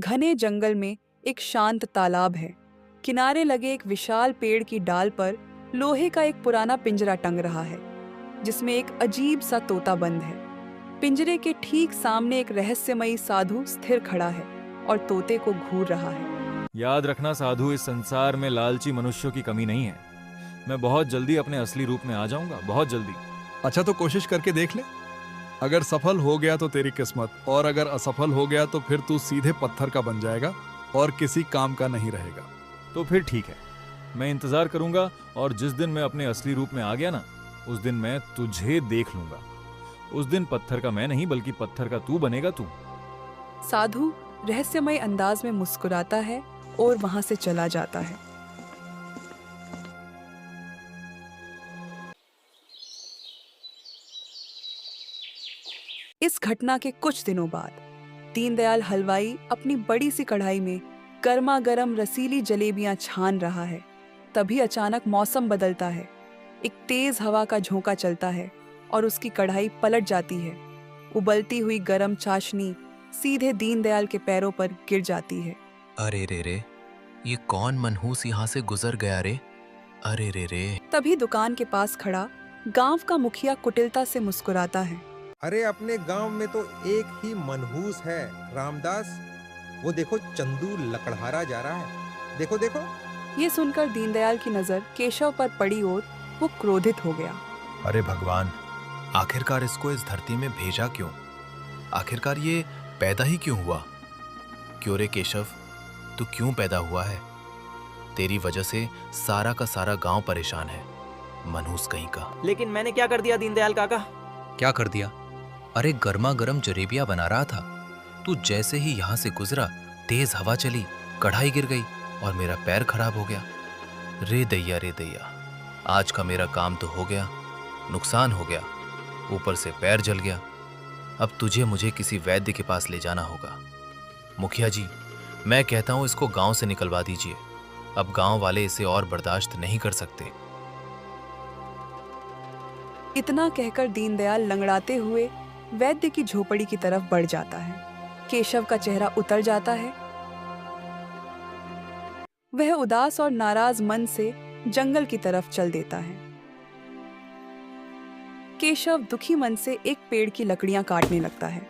घने जंगल में एक शांत तालाब है। किनारे लगे एक विशाल पेड़ की डाल पर लोहे का एक पुराना पिंजरा टंग रहा है, जिसमें एक अजीब सा तोता बंद है। पिंजरे के ठीक सामने एक रहस्यमयी साधु स्थिर खड़ा है और तोते को घूर रहा है। याद रखना साधु, इस संसार में लालची मनुष्यों की कमी नहीं है। मैं बहुत जल्दी अपने असली रूप में आ जाऊंगा, बहुत जल्दी। अच्छा, तो कोशिश करके देख ले। अगर सफल हो गया तो तेरी किस्मत, और अगर असफल हो गया तो फिर तू सीधे पत्थर का बन जाएगा और किसी काम का नहीं रहेगा। तो फिर ठीक है, मैं इंतजार करूंगा, और जिस दिन मैं अपने असली रूप में आ गया ना, उस दिन मैं तुझे देख लूंगा। उस दिन पत्थर का मैं नहीं, बल्कि पत्थर का तू बनेगा तू। साधु रहस्यमय अंदाज में मुस्कुराता है और वहां से चला जाता है। इस घटना के कुछ दिनों बाद दीनदयाल हलवाई अपनी बड़ी सी कढ़ाई में गर्मा गर्म रसीली जलेबियां छान रहा है। तभी अचानक मौसम बदलता है। एक तेज हवा का झोंका चलता है और उसकी कढ़ाई पलट जाती है। उबलती हुई गर्म चाशनी सीधे दीनदयाल के पैरों पर गिर जाती है। अरे रे रे, ये कौन मनहूस यहाँ से गुजर गया रे? अरे रे रे। तभी दुकान के पास खड़ा गांव का मुखिया कुटिलता से मुस्कुराता है। अरे अपने गांव में तो एक ही मनहूस है, रामदास। वो देखो, चंदू लकड़हारा जा रहा है। देखो देखो। ये सुनकर दीनदयाल की नजर केशव पर पड़ी और वो क्रोधित हो गया। अरे भगवान, आखिरकार इसको इस धरती में भेजा क्यों? आखिरकार ये पैदा ही क्यों हुआ? क्यों रे केशव, तू क्यों पैदा हुआ है? तेरी वजह से सारा का सारा गांव परेशान है, मनहूस कहीं का। लेकिन मैंने क्या कर दिया दीनदयाल काका? क्या कर दिया? अरे गर्मा गर्म जलेबियां बना रहा था, तू जैसे ही यहाँ से गुजरा तेज हवा चली, कढ़ाई गिर गई और मेरा पैर खराब हो गया। रे दैया, आज का मेरा काम तो हो गया, नुकसान हो गया, ऊपर से पैर जल गया। अब तुझे मुझे किसी वैद्य के पास ले जाना होगा। मुखिया जी, मैं कहता हूँ इसको गांव से निकलवा दीजिए। अब गांव वाले इसे और बर्दाश्त नहीं कर सकते। इतना कहकर दीनदयाल लंगड़ाते हुए वैद्य की झोपड़ी की तरफ बढ़ जाता है। केशव का चेहरा उतर जाता है। वह उदास और नाराज मन से जंगल की तरफ चल देता है। केशव दुखी मन से एक पेड़ की लकड़ियां काटने लगता है।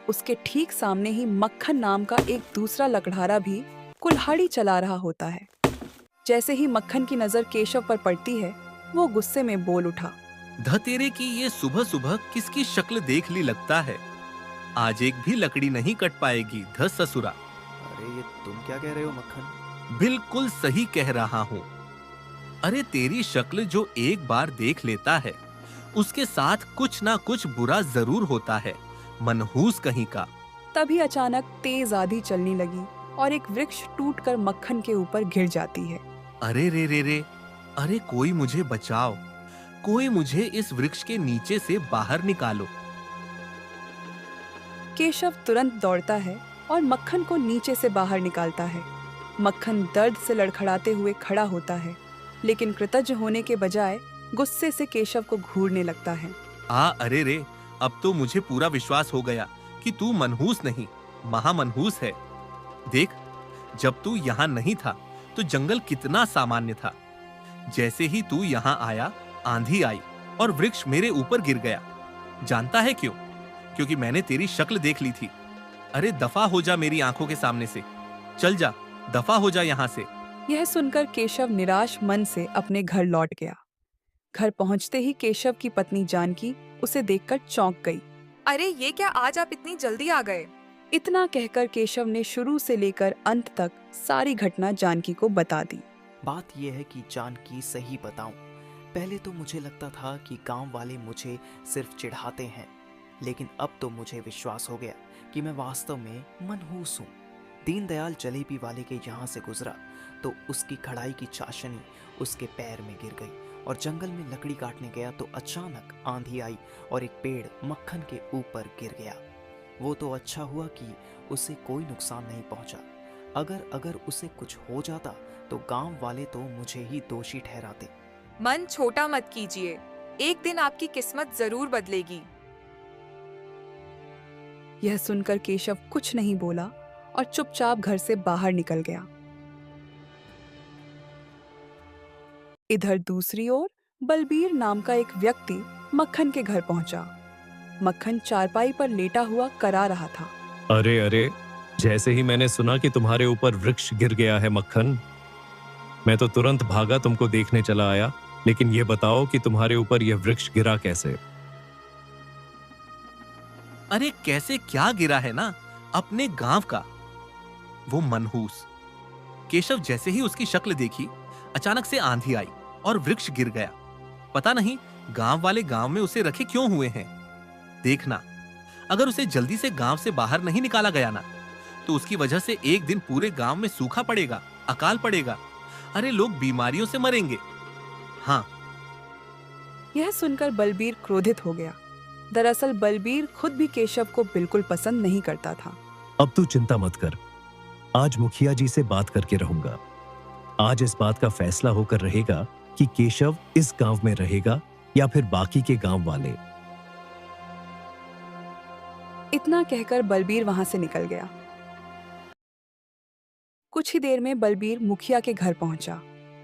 उसके ठीक सामने ही मक्खन नाम का एक दूसरा लकड़हारा भी कुल्हाड़ी चला रहा होता है। जैसे ही मक्खन की नजर केशव पर पड़ती है, वो गुस्से में बोल उठा। धतेरे की ये सुबह सुबह किसकी शक्ल देख ली लगता है। आज एक भी लकड़ी नहीं कट पाएगी, ध ससुरा। अरे ये तुम क्या कह रहे हो मक्खन? बिल्कुल सही कह रहा हूँ। अरे तेरी शक्ल जो एक बार देख लेता है, उसके साथ कुछ ना कुछ बुरा जरूर होता है, मनहूस कहीं का। तभी अचानक तेज आंधी चलने लगी और एक वृक्ष टूटकर मक्खन के ऊपर गिर जाती है। अरे रे रे रे, अरे कोई मुझे बचाओ, कोई मुझे इस वृक्ष के नीचे से बाहर निकालो। केशव तुरंत दौड़ता है और मक्खन को नीचे से बाहर निकालता है। मक्खन दर्द से लड़खड़ाते हुए खड़ा होता है, लेकिन कृतज्ञ होने के बजाय गुस्से से केशव को घूरने लगता है। अरे रे, अब तो मुझे पूरा विश्वास हो गया कि तू मनहूस नहीं, महामनहूस है। देख, जब तू यहाँ नहीं था तो जंगल कितना सामान्य था। जैसे ही तू यहाँ आया, आंधी आई और वृक्ष मेरे ऊपर गिर गया। जानता है क्यों? क्योंकि मैंने तेरी शक्ल देख ली थी। अरे दफा हो जा मेरी आंखों के सामने से, चल जा, दफा हो जा यहाँ से। यह सुनकर केशव निराश मन से अपने घर लौट गया। घर पहुंचते ही केशव की पत्नी जानकी उसे देखकर चौंक गई। अरे ये क्या, आज आप इतनी जल्दी आ गए? इतना कहकर केशव ने शुरू से लेकर अंत तक सारी घटना जानकी को बता दी। बात यह है कि जानकी, सही बताऊं, पहले तो मुझे लगता था कि गांव वाले मुझे सिर्फ चिढ़ाते हैं, लेकिन अब तो मुझे विश्वास हो गया कि मैं वास्तव में मनहूस हूँ। दीनदयाल जलेबी वाले के यहाँ से गुजरा तो उसकी कढ़ाई की चाशनी उसके पैर में गिर गई, और जंगल में लकड़ी काटने गया तो अचानक आंधी आई और एक पेड़ मक्खन के ऊपर गिर गया। वो तो अच्छा हुआ कि उसे कोई नुकसान नहीं पहुंचा। अगर उसे कुछ हो जाता तो गांव वाले तो मुझे ही दोषी ठहराते। मन छोटा मत कीजिए, एक दिन आपकी किस्मत जरूर बदलेगी। यह सुनकर केशव कुछ नहीं बोला और चुपचाप घर से बाहर निकल गया। इधर दूसरी ओर बलबीर नाम का एक व्यक्ति मक्खन के घर पहुंचा। मक्खन चारपाई पर लेटा हुआ करा रहा था। अरे अरे, जैसे ही मैंने सुना कि तुम्हारे ऊपर वृक्ष गिर गया है मक्खन, मैं तो तुरंत भागा तुमको देखने चला आया। लेकिन ये बताओ कि तुम्हारे ऊपर यह वृक्ष गिरा कैसे? अरे कैसे क्या गिरा है ना, अपने गांव का वो मनहूस। केशव जैसे ही उसकी शक्ल देखी, अचानक से आंधी आई और वृक्ष गिर गया। पता नहीं गांव वाले गांव में उसे रखे क्यों हुए हैं। देखना, अगर उसे जल्दी से गांव से बाहर नहीं निकाला गया ना, तो उसकी वजह से एक दिन पूरे गांव में सूखा पड़ेगा, अकाल पड़ेगा। अरे लोग बीमारियों से मरेंगे। हाँ, यह सुनकर बलबीर क्रोधित हो गया। दरअसल बलबीर खुद भी केशव को बिल्कुल पसंद नहीं करता था। अब तू चिंता मत कर, आज मुखिया जी से बात करके रहूंगा। आज इस बात का फैसला होकर रहेगा कि केशव इस गांव में रहेगा या फिर बाकी के गांव वाले। इतना कहकर बलबीर वहां से निकल गया। कुछ ही देर में बलबीर मुखिया के घर पहुंचा।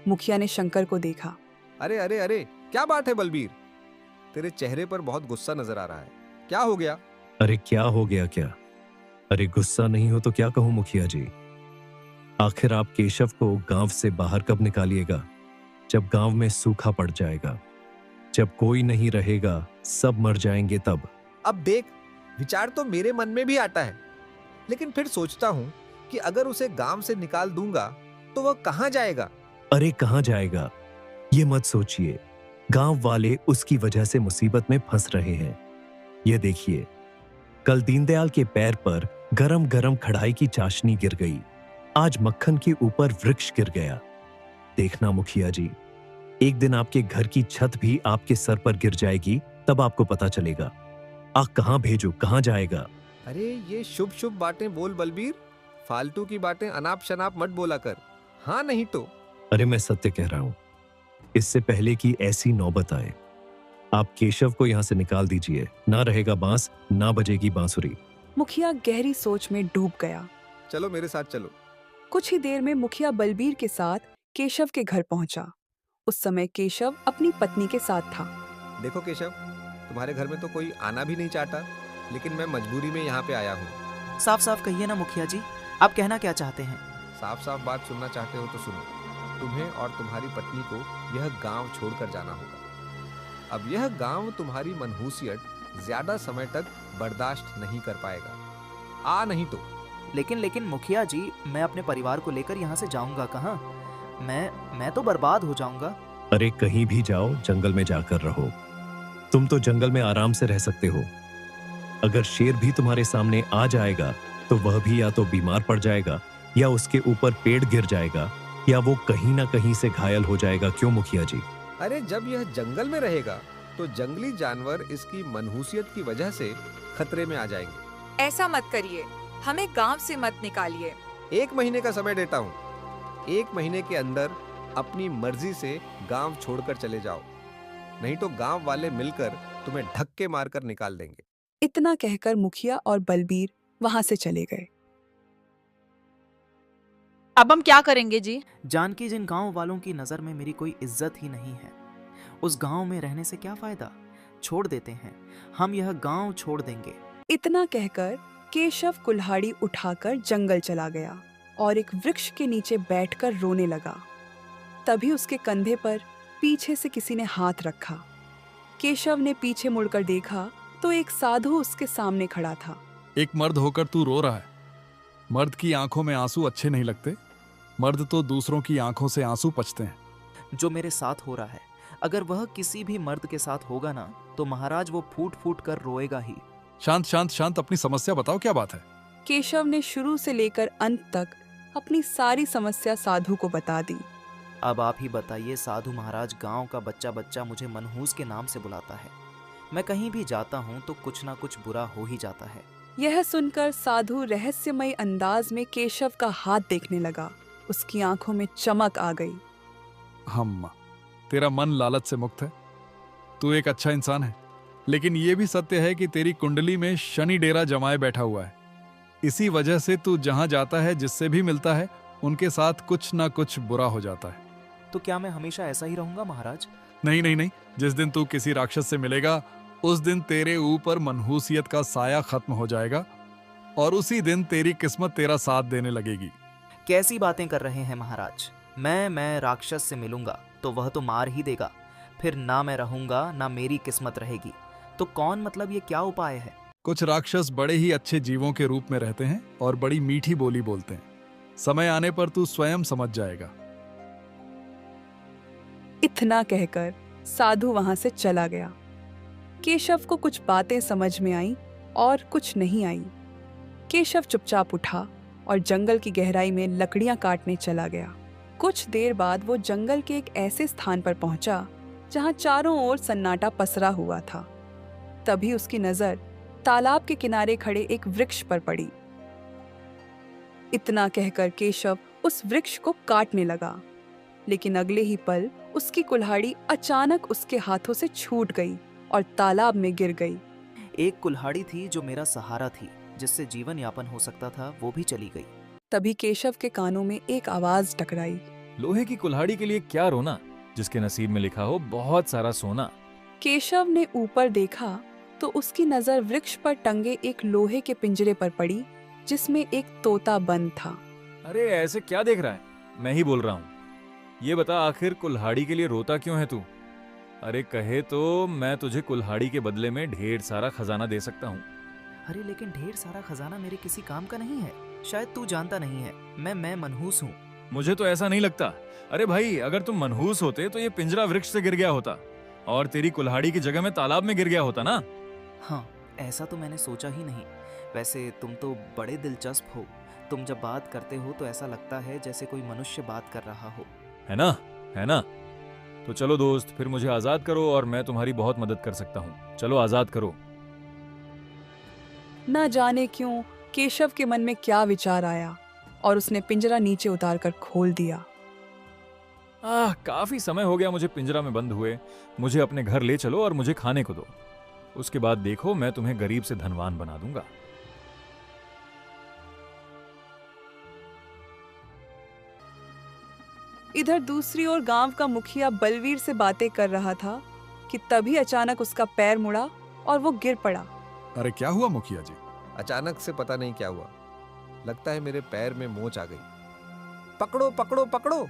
मुखिया ने शंकर को देखा। अरे अरे अरे, क्या बात है बलबीर? तेरे चेहरे पर बहुत गुस्सा नजर आ रहा है, क्या हो गया? अरे क्या हो गया क्या? अरे गुस्सा नहीं हो तो क्या कहूं मुखिया जी। आखिर आप केशव को गांव से बाहर कब निकालिएगा? जब गांव में सूखा पड़ जाएगा, जब कोई नहीं रहेगा, सब मर जाएंगे तब। अब देख, विचार तो मेरे मन में भी आता है, लेकिन फिर सोचता हूँ कि अगर उसे गांव से निकाल दूंगा तो वह कहाँ जाएगा? अरे कहां जाएगा ये मत सोचिए। गांव वाले उसकी वजह से मुसीबत में फंस रहे हैं। ये देखिए, कल दीनदयाल के पैर पर गरम गरम कढ़ाई की चाशनी गिर गई। आज मक्खन के ऊपर वृक्ष गिर गया। देखना मुखिया जी, एक दिन आपके घर की छत भी आपके सर पर गिर जाएगी, तब आपको पता चलेगा। आग कहां भेजो, कहां जाएगा? अरे ये शुभ शुभ बातें बोल बलबीर, फालतू की बातें अनाप शनाप मत बोला कर। हाँ नहीं तो। अरे मैं सत्य कह रहा हूं। इससे पहले कि ऐसी नौबत आए, आप केशव को यहां से निकाल दीजिए। ना रहेगा बांस, ना बजेगी बांसुरी। मुखिया गहरी सोच में डूब गया। चलो मेरे साथ चलो। कुछ ही देर में मुखिया बलबीर के साथ केशव के घर पहुंचा। उस समय केशव अपनी पत्नी के साथ था। देखो केशव, तुम्हारे घर में तो कोई आना भी नहीं चाहता, लेकिन मैं मजबूरी में यहाँ पे आया हूँ। साफ साफ कहिए ना मुखिया जी, आप कहना क्या चाहते हैं? साफ साफ बात सुनना चाहते हो तो सुनो। तुम्हें और तुम्हारी पत्नी को यह गांव छोड़कर जाना होगा। अब यह गांव तुम्हारी मनहूसियत ज्यादा समय तक बर्दाश्त नहीं कर पाएगा। आ नहीं तो। लेकिन मुखिया जी, मैं अपने परिवार को लेकर यहाँ से जाऊंगा कहाँ? मैं तो बर्बाद हो जाऊंगा। अरे कहीं भी जाओ, जंगल में जाकर रहो। तुम तो जंगल में आराम से रह सकते हो। अगर शेर भी तुम्हारे सामने आ जाएगा तो वह भी या तो बीमार पड़ जाएगा, या उसके ऊपर पेड़ गिर जाएगा, या वो कहीं ना कहीं से घायल हो जाएगा। क्यों मुखिया जी? अरे जब यह जंगल में रहेगा तो जंगली जानवर इसकी मनहूसियत की वजह से खतरे में आ जाएंगे। ऐसा मत करिए, हमें गांव से मत निकालिए। 1 महीने का समय देता हूँ। 1 महीने के अंदर अपनी मर्जी से गांव छोड़कर चले जाओ, नहीं तो गांव वाले मिलकर तुम्हें धक्के मारकर निकाल देंगे। इतना कहकर मुखिया और बलबीर वहां से चले गए। अब हम क्या करेंगे जी? जानकी, जिन गांव वालों की नजर में मेरी कोई इज्जत ही नहीं है, उस गांव में रहने से क्या फायदा? छोड़ देते हैं, हम यह गांव छोड़ देंगे। इतना कहकर केशव कुल्हाड़ी उठाकर जंगल चला गया और एक वृक्ष के नीचे बैठकर रोने लगा। तभी उसके कंधे पर पीछे से किसी ने हाथ रखा। केशव ने पीछे मुड़कर देखा तो एक साधु उसके सामने खड़ा था। एक मर्द होकर तू रो रहा है। मर्द की आंखों में आंसू अच्छे नहीं लगते। मर्द तो दूसरों की आंखों से आंसू पचते हैं। जो मेरे साथ हो रहा है, अगर वह किसी भी मर्द के साथ होगा ना, तो महाराज वो फूट फूट कर रोएगा ही। शांत शांत शांत, अपनी समस्या बताओ, क्या बात है? केशव ने शुरू से लेकर अंत तक अपनी सारी समस्या साधु को बता दी। अब आप ही बताइए साधु महाराज, गांव का बच्चा बच्चा मुझे मनहूस के नाम से बुलाता है। मैं कहीं भी जाता हूँ तो कुछ ना कुछ बुरा हो ही जाता है। यह सुनकर साधु रहस्यमय अंदाज में केशव का हाथ देखने लगा। उसकी आंखों में चमक आ गई। हम तेरा मन लालच से मुक्त है। तू एक अच्छा इंसान है, लेकिन यह भी सत्य है कि तेरी कुंडली में शनि डेरा जमाए बैठा हुआ है। इसी वजह से तू जहां जाता है, जिससे भी मिलता है, उनके साथ कुछ ना कुछ बुरा हो जाता है। तो क्या मैं हमेशा ऐसा ही रहूंगा महाराज? नहीं नहीं नहीं, जिस दिन तू किसी राक्षस से मिलेगा उस दिन तेरे ऊपर मनहूसियत का साया खत्म हो जाएगा और उसी दिन तेरी किस्मत तेरा साथ देने लगेगी। कैसी बातें कर रहे हैं महाराज? मैं राक्षस से मिलूंगा तो वह तो मार ही देगा, फिर ना मैं रहूंगा ना मेरी किस्मत रहेगी। तो कौन, मतलब ये क्या उपाय है? कुछ राक्षस बड़े ही अच्छे जीवों के रूप में रहते हैं और बड़ी मीठी बोली बोलते हैं। समय आने पर तू स्वयं समझ जाएगा। इतना कहकर साधु वहां से चला गया। केशव को कुछ बातें समझ में आई और कुछ नहीं आई। केशव चुपचाप उठा और जंगल की गहराई में लकड़ियां काटने चला गया। कुछ देर बाद वो जंगल के एक ऐसे स्थान पर पहुंचा जहां चारों ओर सन्नाटा पसरा हुआ था। तभी उसकी नजर तालाब के किनारे खड़े एक वृक्ष पर पड़ी। इतना कहकर केशव उस वृक्ष को काटने लगा, लेकिन अगले ही पल उसकी कुल्हाड़ी अचानक उसके हाथों से छूट गई और तालाब में गिर गई। एक कुल्हाड़ी थी जो मेरा सहारा थी, जिससे जीवन यापन हो सकता था, वो भी चली गई। तभी केशव के कानों में एक आवाज टकराई। लोहे की कुल्हाड़ी के लिए क्या रोना, जिसके नसीब में लिखा हो बहुत सारा सोना। केशव ने ऊपर देखा तो उसकी नजर वृक्ष पर टंगे एक लोहे के पिंजरे पर पड़ी, जिसमें एक तोता बंद था। अरे ऐसे क्या देख रहा है? मैं ही बोल रहा हूँ। ये बता, आखिर कुल्हाड़ी के लिए रोता क्यों है तू? अरे कहे तो मैं तुझे कुल्हाड़ी के बदले में ढेर सारा खजाना दे सकता हूँ। अरे लेकिन ढेर सारा खजाना मेरे किसी काम का नहीं है। शायद तू जानता नहीं है, मैं मनहूस हूँ। मुझे तो ऐसा नहीं लगता। अरे भाई, अगर तुम मनहूस होते तो ये पिंजरा वृक्ष से गिर गया होता और तेरी कुल्हाड़ी की जगह में तालाब में गिर गया होता ना। हाँ, ऐसा तो मैंने सोचा ही नहीं। वैसे तुम तो बड़े दिलचस्प हो। तुम जब बात करते हो तो ऐसा लगता है जैसे कोई मनुष्य बात कर रहा हो। है ना, है ना? तो चलो दोस्त, फिर मुझे आजाद करो और मैं तुम्हारी बहुत मदद कर सकता हूँ। चलो आजाद करो। न जाने क्यों केशव के मन में क्या विचार आया और उसने पिंजरा नीचे उतारकर खोल दिया। काफी समय हो गया मुझे पिंजरा में बंद हुए। मुझे अपने घर ले चलो और मुझे खाने को दो। उसके बाद देखो, मैं तुम्हें गरीब से धनवान बना दूंगा। इधर दूसरी ओर गांव का मुखिया बलवीर से बातें कर रहा था कि तभी अचानक उसका पैर मुड़ा और वो गिर पड़ा। अरे क्या हुआ मुखिया जी? अचानक से पता नहीं क्या हुआ, लगता है मेरे पैर में मोच आ गई। पकड़ो पकड़ो पकड़ो,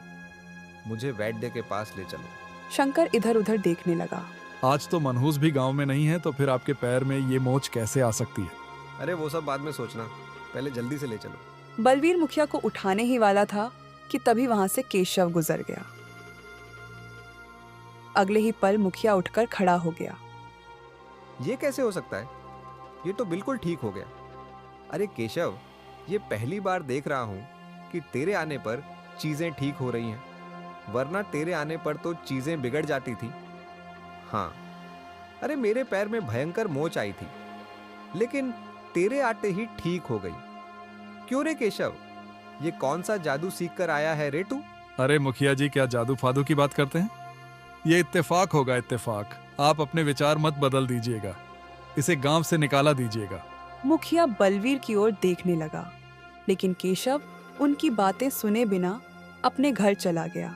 मुझे वैद्य के पास ले चलो। शंकर इधर उधर देखने लगा। आज तो मनहूस भी गांव में नहीं है, तो फिर आपके पैर में ये मोच कैसे आ सकती है? अरे वो सब बाद में सोचना, पहले जल्दी से ले चलो। बलवीर मुखिया को उठाने ही वाला था कि तभी वहां से केशव गुजर गया। अगले ही पल मुखिया उठकर खड़ा हो गया। ये कैसे हो सकता है? ये तो बिल्कुल ठीक हो गया। अरे केशव, ये पहली बार देख रहा हूं कि तेरे आने पर चीजें ठीक हो रही हैं, वरना तेरे आने पर तो चीजें बिगड़ जाती थी। हाँ, अरे मेरे पैर में भयंकर मोच आई थी, लेकिन तेरे आते ही ठीक हो गई। क्यों रे केशव, ये कौन सा जादू सीख कर आया है रे तू? अरे मुखिया जी, क्या जादू फादू की बात करते हैं? ये इत्तेफाक होगा, इत्तेफाक। आप अपने विचार मत बदल दीजिएगा, इसे गांव से निकाला दीजिएगा। मुखिया बलवीर की ओर देखने लगा, लेकिन केशव उनकी बातें सुने बिना अपने घर चला गया।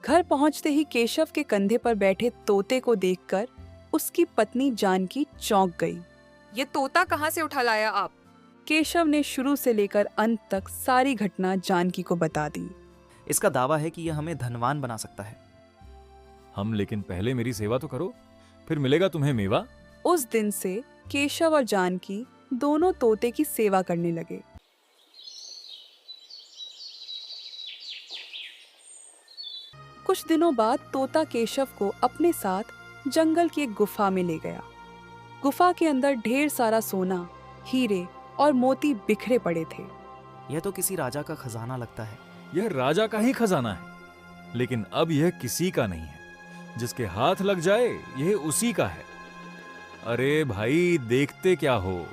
घर पहुंचते ही केशव के कंधे पर बैठे तोते को देखकर उसकी पत्नी जानकी चौंक गई। ये तोता कहाँ से उठा लाया आप? केशव ने शुरू से लेकर अंत तक सारी घटना जानकी को बता दी। इसका दावा है कि यह हमें धनवान बना सकता है। लेकिन पहले मेरी सेवा तो करो, फिर मिलेगा तुम्हें मेवा। उस दिन से केशव और जानकी दोनों तोते की सेवा करने लगे। कुछ दिनों बाद तोता केशव को अपने साथ जंगल की एक गुफा में ले गया। गुफा के अंदर ढेर सारा सोना, हीरे और मोती बिखरे पड़े थे। यह तो किसी राजा का खजाना लगता है। यह राजा का ही खजाना है, लेकिन अब यह किसी का नहीं है। जिसके हाथ लग जाए यह उसी का है। अरे भाई, देखते क्या हो?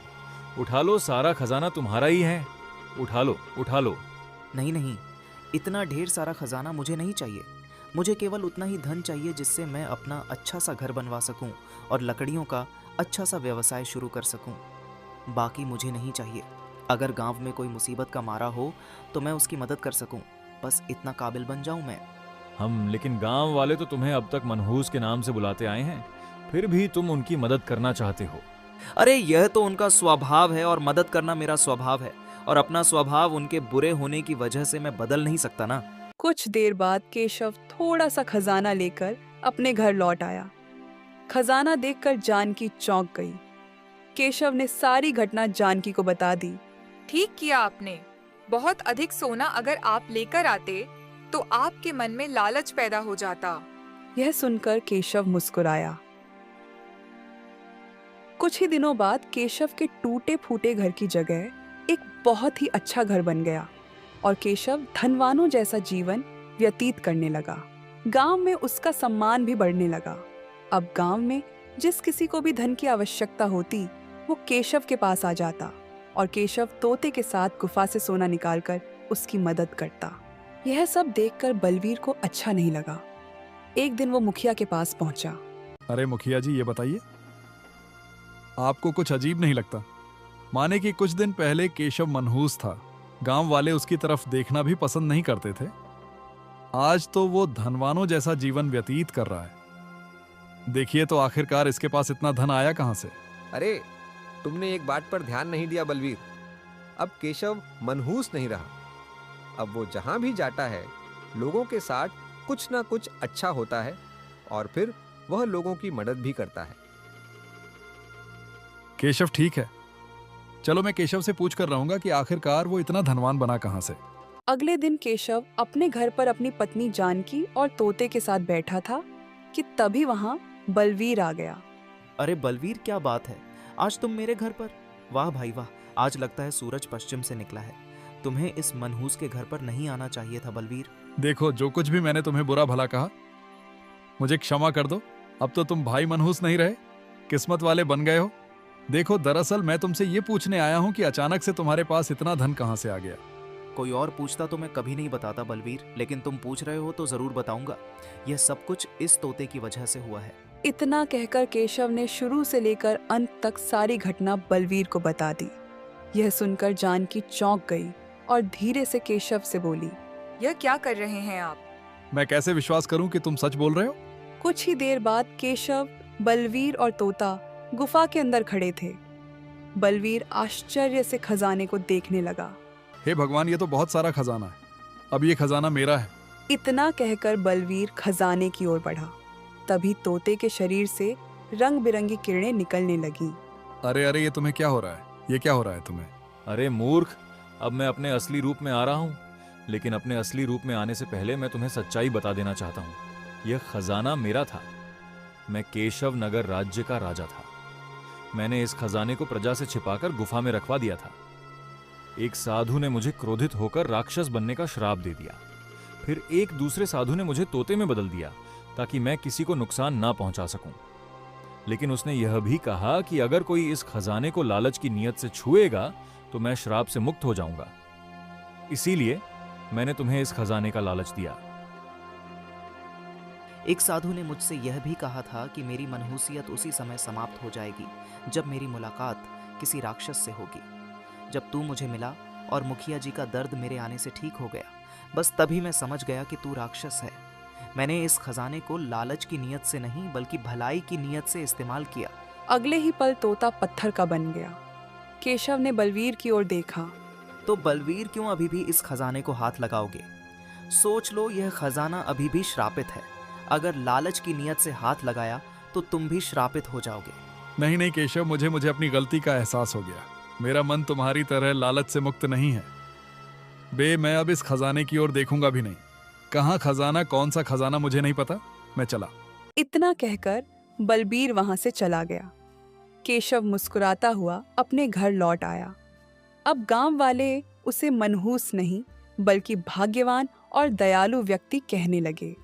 उठा लो, सारा खजाना तुम्हारा ही है। उठा लो, उठा लो। नहीं नहीं, इतना ढेर सारा खजाना मुझे नहीं चाहिए। मुझे केवल उतना ही धन चाहिए जिससे मैं अपना अच्छा सा घर बनवा सकूं और लकड़ियों का अच्छा सा व्यवसाय शुरू कर सकूं। बाकी मुझे नहीं चाहिए। अगर गांव में कोई मुसीबत का मारा हो तो मैं उसकी मदद कर सकूं। बस इतना काबिल बन जाऊं मैं। लेकिन गांव वाले तो तुम्हें अब तक मनहूस के नाम से बुलाते आए हैं, फिर भी तुम उनकी मदद करना चाहते हो। अरे यह तो उनका स्वभाव है और मदद करना मेरा स्वभाव है, और अपना स्वभाव उनके बुरे होने की वजह से मैं बदल नहीं सकता ना। कुछ देर बाद केशव थोड़ा सा खजाना लेकर अपने घर लौट आया। खजाना देखकर जानकी चौंक गई। केशव ने सारी घटना जानकी को बता दी। ठीक किया आपने। बहुत अधिक सोना अगर आप लेकर आते तो आपके मन में लालच पैदा हो जाता। यह सुनकर केशव मुस्कुराया। कुछ ही दिनों बाद केशव के टूटे फूटे घर की जगह एक बहुत ही अच्छा घर बन गया और केशव धनवानों जैसा जीवन व्यतीत करने लगा। गांव में उसका सम्मान भी बढ़ने लगा। अब गांव में जिस किसी को भी धन की आवश्यकता होती वो केशव के पास आ जाता और केशव तोते के साथ गुफा से सोना निकालकर उसकी मदद करता। यह सब देखकर बलवीर को अच्छा नहीं लगा। एक दिन वो मुखिया के पास पहुंचा। अरे मुखिया जी, ये बताइए, आपको कुछ अजीब नहीं लगता? माने कि कुछ दिन पहले केशव मनहूस था, गांव वाले उसकी तरफ देखना भी पसंद नहीं करते थे। आज तो वो धनवानों जैसा जीवन व्यतीत कर रहा है। देखिए तो आखिरकार इसके पास इतना धन आया कहां से? अरे तुमने एक बात पर ध्यान नहीं दिया बलवीर। अब केशव मनहूस नहीं रहा। अब वो जहां भी जाता है लोगों के साथ कुछ ना कुछ अच्छा होता है और फिर वह लोगों की मदद भी करता है। केशव ठीक है, चलो मैं केशव से पूछ कर रहूंगा कि आखिरकार वो इतना धनवान बना कहां से। अगले दिन केशव अपने घर पर अपनी पत्नी जानकी और तोते के साथ बैठा था कि तभी वहां बलवीर आ गया। अरे बलवीर, क्या बात है, आज तुम मेरे घर पर? वाह भाई वाह, आज लगता है सूरज पश्चिम से निकला है। तुम्हें इस मनहूस के घर पर नहीं आना चाहिए था बलवीर। देखो, जो कुछ भी मैंने तुम्हें बुरा भला कहा मुझे क्षमा कर दो। अब तो तुम भाई मनहूस नहीं रहे, किस्मत वाले बन गए हो। देखो, दरअसल मैं तुमसे ये पूछने आया हूँ कि अचानक से तुम्हारे पास इतना धन कहाँ से आ गया। कोई और पूछता तो मैं कभी नहीं बताता बलवीर, लेकिन तुम पूछ रहे हो तो जरूर बताऊंगा। यह सब कुछ इस तोते की वजह से हुआ है। इतना कहकर केशव ने शुरू से लेकर अंत तक सारी घटना बलवीर को बता दी। यह सुनकर जानकी चौंक गई और धीरे से केशव से बोली, यह क्या कर रहे हैं आप? मैं कैसे विश्वास करूं कि तुम सच बोल रहे हो? कुछ ही देर बाद केशव, बलवीर और तोता गुफा के अंदर खड़े थे। बलवीर आश्चर्य से खजाने को देखने लगा। हे भगवान, ये तो बहुत सारा खजाना है। अब ये खजाना मेरा है। इतना कहकर बलवीर खजाने की ओर बढ़ा। तभी तोते के शरीर से रंग बिरंगी किरणें निकलने लगीं। अरे अरे, ये तुम्हें क्या हो रहा है? ये क्या हो रहा है तुम्हें? अरे मूर्ख, अब मैं अपने असली रूप में आ रहा हूँ। लेकिन अपने असली रूप में आने से पहले मैं तुम्हें सच्चाई बता देना चाहता हूँ। यह खजाना मेरा था। मैं केशव नगर राज्य का राजा था। मैंने इस खजाने को प्रजा से छिपाकर गुफा में रखवा दिया था। एक साधु ने मुझे क्रोधित होकर राक्षस बनने का श्राप दे दिया। फिर एक दूसरे साधु ने मुझे तोते में बदल दिया ताकि मैं किसी को नुकसान ना पहुंचा सकूं। लेकिन उसने यह भी कहा कि अगर कोई इस खजाने को लालच की नीयत से छुएगा तो मैं श्राप से मुक्त हो जाऊंगा। इसीलिए मैंने तुम्हें इस खजाने का लालच दिया। एक साधु ने मुझसे यह भी कहा था कि मेरी मनहूसियत उसी समय समाप्त हो जाएगी जब मेरी मुलाकात किसी राक्षस से होगी। जब तू मुझे मिला और मुखिया जी का दर्द मेरे आने से ठीक हो गया, बस तभी मैं समझ गया कि तू राक्षस है। मैंने इस खजाने को लालच की नीयत से नहीं बल्कि भलाई की नीयत से इस्तेमाल किया। अगले ही पल तोता पत्थर का बन गया। केशव ने बलवीर की ओर देखा। तो बलवीर, क्यों अभी भी इस खजाने को हाथ लगाओगे? सोच लो, यह खजाना अभी भी श्रापित है। अगर लालच की नीयत से हाथ लगाया तो तुम भी श्रापित हो जाओगे। नहीं नहीं केशव, मुझे अपनी गलती का एहसास हो गया। मेरा मन तुम्हारी तरह लालच से मुक्त नहीं है। मैं अब इस खजाने की ओर देखूंगा भी नहीं। कहाँ खजाना, कौन सा खजाना, मुझे नहीं पता। मैं चला। इतना कहकर बलबीर वहां से चला गया। केशव मुस्कुराता हुआ अपने घर लौट आया। अब गांव वाले उसे मनहूस नहीं बल्कि भाग्यवान और दयालु व्यक्ति कहने लगे।